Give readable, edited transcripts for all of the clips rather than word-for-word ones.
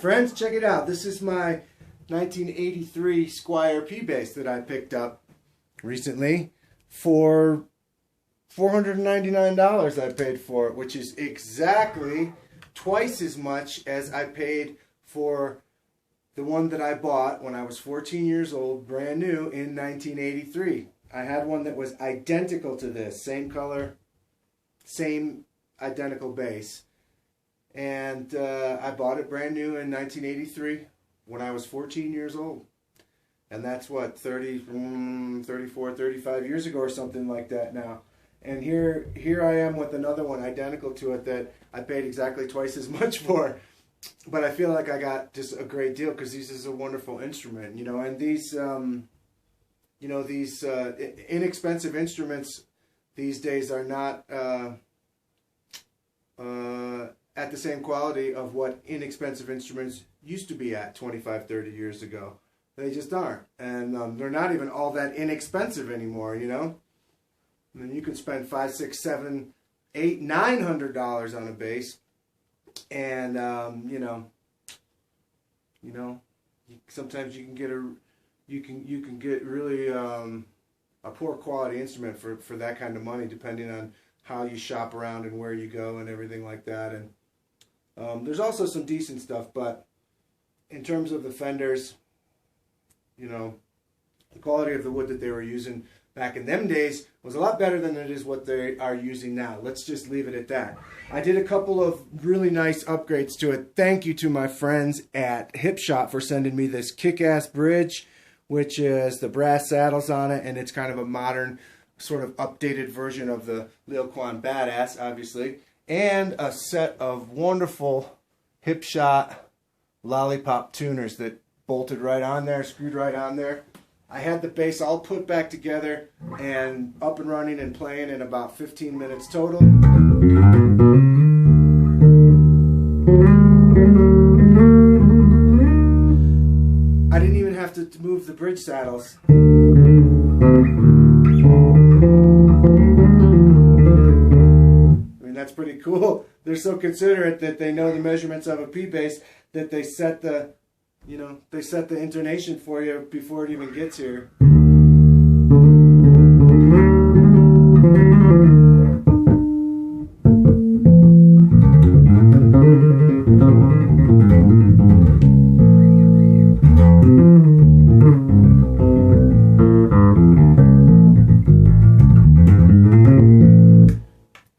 friends, check it out. This is my 1983 Squire P bass that I picked up recently for $499 I paid for it, which is exactly twice as much as I paid for the one that I bought when I was 14 years old, brand new, in 1983. I had one that was identical to this, same color, same identical bass. And I bought it brand new in 1983 when I was 14 years old. And that's what, 34, 35 years ago or something like that now. And here I am with another one identical to it that I paid exactly twice as much for. But I feel like I got just a great deal because this is a wonderful instrument, you know. And these, these inexpensive instruments these days are not at the same quality of what inexpensive instruments used to be at 25, 30 years ago. They just aren't. And they're not even all that inexpensive anymore, you know. And you can spend $500, $600, $700, $800, $900 on a bass. And, sometimes you can get you can get really a poor quality instrument for that kind of money, depending on how you shop around and where you go and everything like that. And there's also some decent stuff, but in terms of the Fenders, you know, the quality of the wood that they were using back in them days was a lot better than it is what they are using now. Let's just leave it at that. I did a couple of really nice upgrades to it. Thank you to my friends at Hip Shop for sending me this kick-ass bridge, which is the brass saddles on it, and it's kind of a modern, sort of updated version of the Lil Quan Badass, obviously, and a set of wonderful Hip Shot lollipop tuners that bolted right on there, screwed right on there. I had the bass all put back together and up and running and playing in about 15 minutes total. I didn't even have to move the bridge saddles. I mean, that's pretty cool. They're so considerate that they know the measurements of a P bass that they set the they set the intonation for you before it even gets here.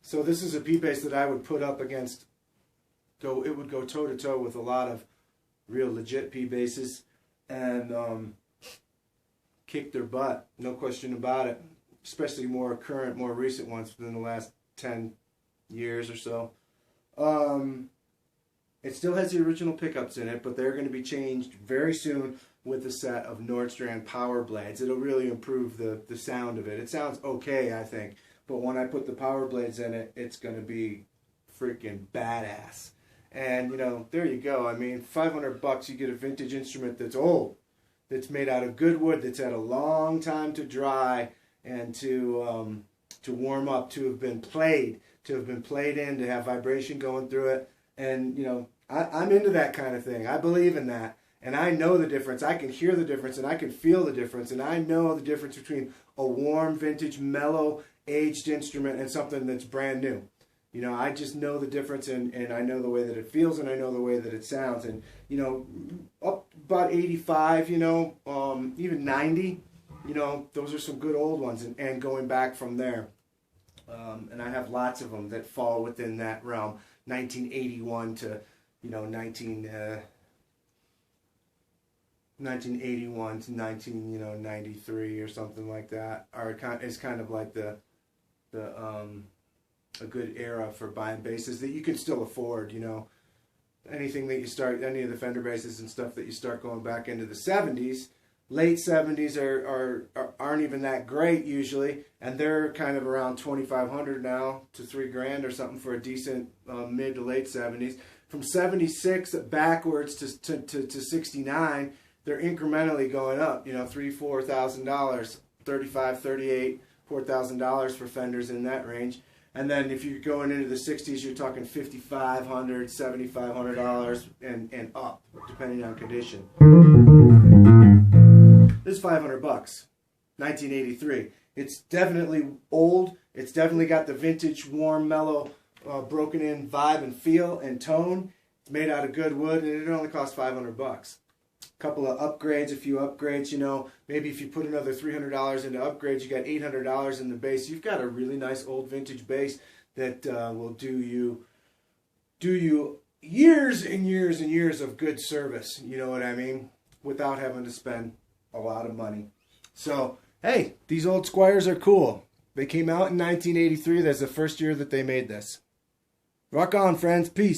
So this is a P bass that I would put up against, it would go toe to toe with a lot of real legit P basses and kick their butt, no question about it, especially more current, more recent ones within the last 10 years or so. It still has the original pickups in it, but they're going to be changed very soon with a set of Nordstrand power blades. It'll really improve the sound of it. It sounds okay, I think, but when I put the power blades in it, it's going to be freaking badass. And, you know, there you go. I mean, $500, you get a vintage instrument that's old, that's made out of good wood, that's had a long time to dry and to warm up, to have been played in, to have vibration going through it. And, you know, I'm into that kind of thing. I believe in that. And I know the difference. I can hear the difference, and I can feel the difference. And I know the difference between a warm, vintage, mellow, aged instrument and something that's brand new. You know, I just know the difference, and I know the way that it feels, and I know the way that it sounds. And, you know, up about 85, you know, even 90, you know, those are some good old ones, and going back from there. And I have lots of them that fall within that realm, 1981 to, you know, 1981 to 93 or something like that. It's kind of like a good era for buying basses that you can still afford, you know. Anything that you start, any of the Fender basses and stuff that you start going back into the 70s, late 70s aren't even that great usually, and they're kind of around $2,500 now to $3,000 or something for a decent mid to late 70s. From 76 backwards to 69, they're incrementally going up, you know, $3,000, $4,000, $35,000, $38,000, $4,000 for Fenders in that range. And then if you're going into the 60s, you're talking $5,500, $7,500 and up, depending on condition. This is $500, 1983. It's definitely old. It's definitely got the vintage, warm, mellow, broken in vibe and feel and tone. It's made out of good wood, and it only costs $500. Couple of upgrades, a few upgrades, you know, maybe if you put another $300 into upgrades, you got $800 in the bass. You've got a really nice old vintage bass that will do you years and years and years of good service, you know what I mean, without having to spend a lot of money. So, hey, these old Squires are cool. They came out in 1983. That's the first year that they made this. Rock on, friends. Peace.